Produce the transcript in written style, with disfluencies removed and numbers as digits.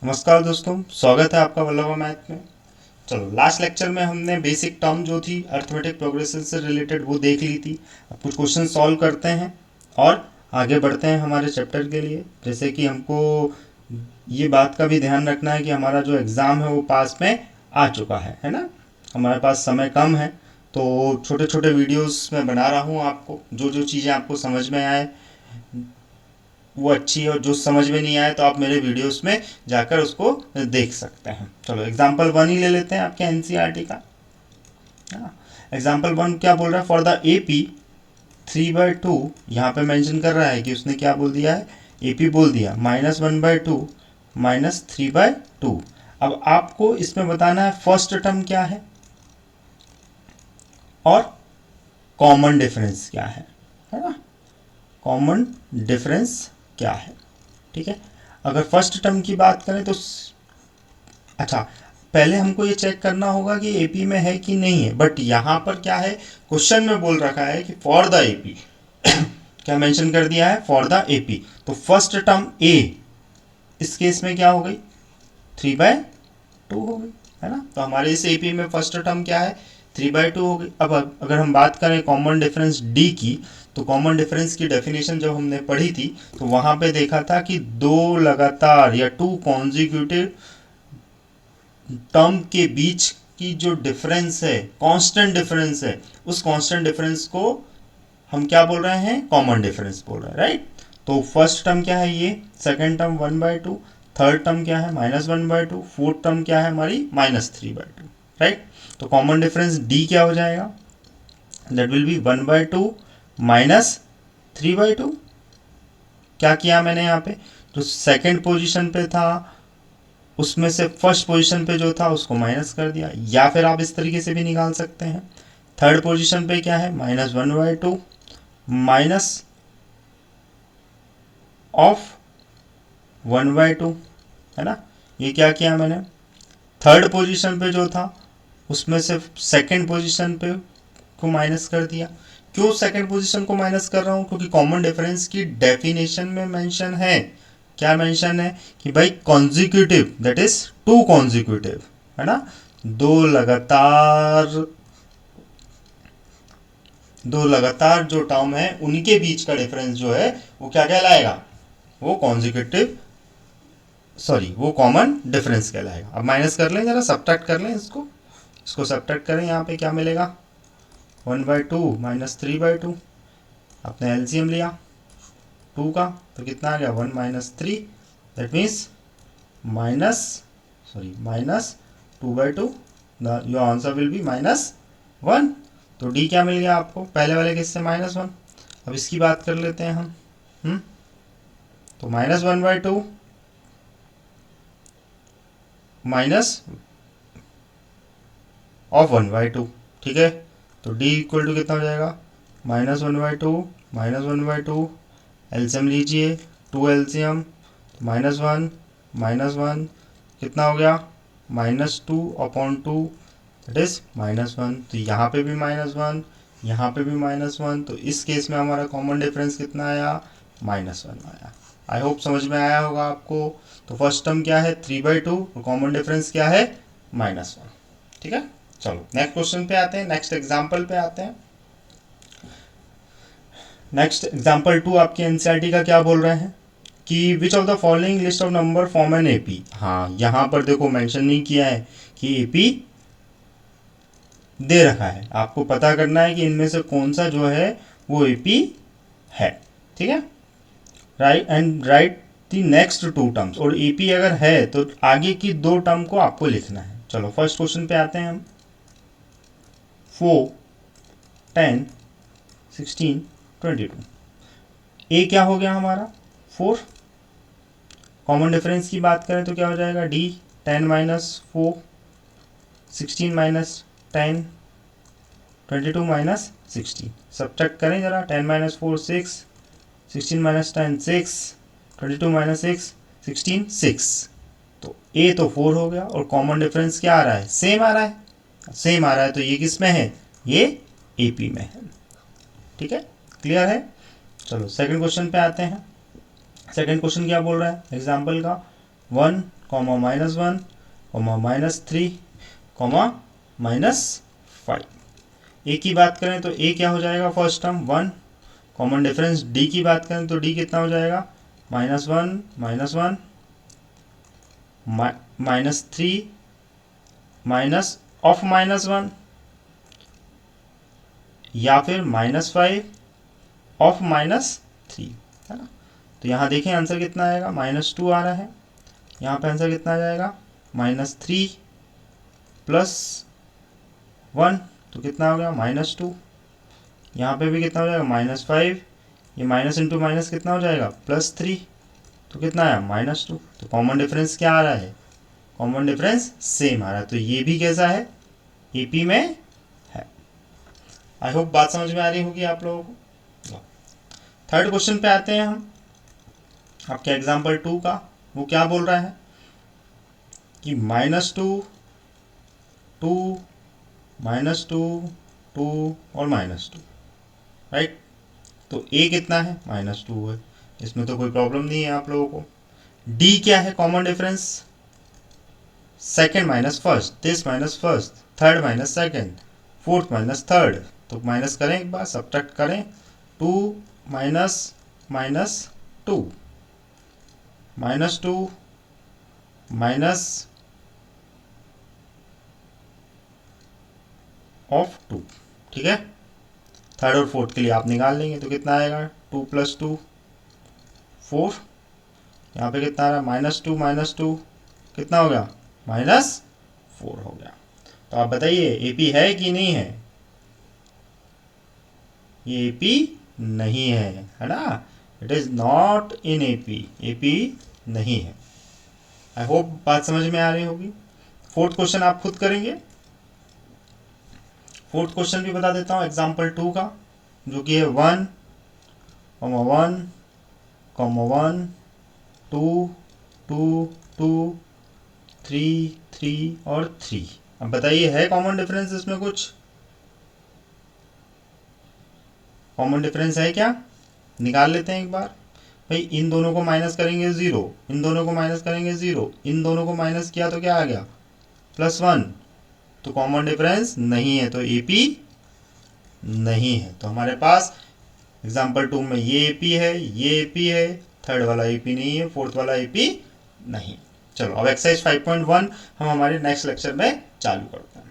नमस्कार दोस्तों, स्वागत है आपका वल्लभा मैथ में। चलो, लास्ट लेक्चर में हमने बेसिक टर्म जो थी अर्थमेटिक प्रोग्रेशन से रिलेटेड वो देख ली थी। अब कुछ क्वेश्चन सॉल्व करते हैं और आगे बढ़ते हैं हमारे चैप्टर के लिए। जैसे कि हमको ये बात का भी ध्यान रखना है कि हमारा जो एग्ज़ाम है वो पास में आ चुका है ना। हमारे पास समय कम है, तो छोटे छोटे वीडियोस मैं बना रहा हूँ। आपको जो जो चीज़ें आपको समझ में आए वो अच्छी है, और जो समझ में नहीं आए तो आप मेरे वीडियोस में जाकर उसको देख सकते हैं। चलो, एग्जाम्पल वन ही ले लेते हैं आपके एनसीईआरटी का। एग्जाम्पल वन क्या बोल रहा है? फॉर द एपी 3/2, यहाँ पे मेंशन कर रहा है कि उसने क्या बोल दिया है, एपी बोल दिया -1/2 -3/2। अब आपको इसमें बताना है फर्स्ट टर्म क्या है और कॉमन डिफरेंस क्या है ना। कॉमन डिफरेंस क्या है, ठीक है। अगर फर्स्ट टर्म की बात करें तो अच्छा, पहले हमको ये चेक करना होगा कि एपी में है कि नहीं है। बट यहाँ पर क्या है, क्वेश्चन में बोल रखा है कि फॉर द एपी क्या मेंशन कर दिया है, फॉर द एपी। तो फर्स्ट टर्म ए इस केस में क्या हो गई, 3/2 हो गई, है ना। तो हमारे इस एपी में फर्स्ट टर्म क्या है, 3/2 हो गई। अब अगर हम बात करें कॉमन डिफरेंस डी की, तो कॉमन डिफरेंस की डेफिनेशन जब हमने पढ़ी थी तो वहां पे देखा था कि दो लगातार या टू कॉन्जिक्यूटिव टर्म के बीच की जो डिफरेंस है, कांस्टेंट डिफरेंस है, उस कांस्टेंट डिफरेंस को हम क्या बोल रहे हैं, कॉमन डिफरेंस बोल रहे हैं, राइट। तो फर्स्ट टर्म क्या है ये, सेकंड टर्म 1/2, थर्ड टर्म क्या है -1/2, फोर्थ टर्म क्या है हमारी -3/2, राइट। तो कॉमन डिफरेंस डी क्या हो जाएगा, दैट विल बी 1/2 -3/2। क्या किया मैंने यहाँ पे, जो सेकंड पोजीशन पे था उसमें से फर्स्ट पोजीशन पे जो था उसको माइनस कर दिया, या फिर आप इस तरीके से भी निकाल सकते हैं। थर्ड पोजीशन पे क्या है, -1/2 माइनस ऑफ 1/2, है ना। ये क्या किया मैंने, थर्ड पोजीशन पे जो था उसमें से सेकंड पोजीशन पे को माइनस कर दिया। क्यों सेकंड पोजीशन को माइनस कर रहा हूँ, क्योंकि कॉमन डिफरेंस की डेफिनेशन में मेंशन है, क्या मेंशन है कि भाई consecutive, that is two consecutive, है ना। दो लगातार दो लगातार जो टर्म है उनके बीच का डिफरेंस जो है वो क्या कहलाएगा, वो कॉन्जिक्यूटिव, सॉरी वो कॉमन डिफरेंस कहलाएगा। अब माइनस कर लें, जरा सब्ट्रैक्ट कर लें इसको सब्ट्रैक्ट करें। यहाँ पे क्या मिलेगा, 1/2 -3/2। आपने एलसीएम लिया 2 का तो कितना आ गया, 1 - 3, that means minus -2/2। Your answer will be -1। तो डी क्या मिल गया आपको, पहले वाले केस से -1। अब इसकी बात कर लेते हैं हम। तो -1/2 माइनस ऑफ 1/2, ठीक है। तो डी इक्वल टू कितना हो जाएगा, -1/2 -1/2, एलसीएम लीजिए, 2 एलसीएम, -1 -1 कितना हो गया, -2/2, दैट इज -1। तो यहाँ पे भी -1, यहाँ पे भी -1। तो इस केस में हमारा कॉमन डिफरेंस कितना आया, -1 आया। आई होप समझ में आया होगा आपको। तो फर्स्ट टर्म क्या है, 3/2, और कॉमन डिफरेंस क्या है, -1, ठीक है। चलो नेक्स्ट क्वेश्चन पे आते हैं, नेक्स्ट एग्जाम्पल पे आते हैं। नेक्स्ट एग्जाम्पल 2 आपके एनसीईआरटी का क्या बोल रहे हैं कि which of the following list of number form an AP. हाँ, यहाँ पर देखो मेंशन नहीं किया है कि एपी दे रखा है, आपको पता करना है कि इनमें से कौन सा जो है वो एपी है, ठीक है। Right and write the next two terms, और एपी अगर है तो आगे की दो टर्म को आपको लिखना है। चलो फर्स्ट क्वेश्चन पे आते हैं हम। 4 10 16 22, ए क्या हो गया हमारा, 4। कॉमन डिफरेंस की बात करें तो क्या हो जाएगा, डी 10 - 4 16 - 10 22 - 16। सब्ट्रैक्ट करें जरा, 10 - 4 6, 16 - 10 6, 22 - 6 16 6। तो ए तो 4 हो गया, और कॉमन डिफरेंस क्या आ रहा है, सेम आ रहा है, सेम आ रहा है। तो ये किस में है, ये एपी में है, ठीक है, क्लियर है। चलो सेकंड क्वेश्चन पे आते हैं। सेकंड क्वेश्चन क्या बोल रहा है, एग्जाम्पल का 1, कॉमा -1 कॉमा -3 कॉमा -5। ए की बात करें तो ए क्या हो जाएगा, first term 1। Common difference D की बात करें तो डी कितना हो जाएगा, -1 -1 -3 माइनस ऑफ -1 या फिर -5 ऑफ -3, है ना। तो यहाँ देखें आंसर कितना आएगा, -2 आ रहा है। यहाँ पे आंसर कितना आ जाएगा, -3 + 1 तो कितना हो गया, -2। यहाँ पे भी कितना हो जाएगा, -5, ये माइनस इंटू माइनस कितना हो जाएगा, +3 तो कितना आया, -2। तो कॉमन डिफरेंस क्या आ रहा है, कॉमन डिफरेंस सेम आ रहा है। तो ये भी कैसा है, एपी में है। आई होप बात समझ में आ रही होगी आप लोगों को। थर्ड क्वेश्चन पे आते हैं हम, आपके एग्जाम्पल 2 का। वो क्या बोल रहा है कि -2 2 -2 2 और -2, राइट। तो ए कितना है, -2 है, इसमें तो कोई प्रॉब्लम नहीं है आप लोगों को। डी क्या है, common difference second minus first, this minus first, third minus second, fourth minus third. तो माइनस करें एक बार, सब्ट्रैक्ट करें, 2 माइनस -2 -2 माइनस ऑफ 2, ठीक है। थर्ड और फोर्थ के लिए आप निकाल लेंगे तो कितना आएगा, 2 + 2 4। यहाँ पे कितना आ रहा है, -2 -2 कितना हो गया, -4 हो गया। तो आप बताइए एपी है कि नहीं है, ये एपी नहीं है ना, it is not in AP, AP नहीं है। आई होप बात समझ में आ रही होगी। फोर्थ क्वेश्चन आप खुद करेंगे। फोर्थ क्वेश्चन भी बता देता हूँ एग्जाम्पल 2 का, जो कि है 1 1 1 2 2 2 3 3 और 3। अब बताइए है कॉमन डिफरेंस इसमें, कुछ कॉमन डिफरेंस है क्या, निकाल लेते हैं एक बार। भाई इन दोनों को माइनस करेंगे 0, इन दोनों को माइनस करेंगे 0, इन दोनों को माइनस किया तो क्या आ गया, +1। तो कॉमन डिफरेंस नहीं है, तो एपी नहीं है। तो हमारे पास एग्जाम्पल 2 में ये एपी है, ये एपी है, थर्ड वाला एपी नहीं है, फोर्थ वाला एपी नहीं। चलो अब एक्सरसाइज 5.1 हम हमारे नेक्स्ट लेक्चर में चालू करते हैं।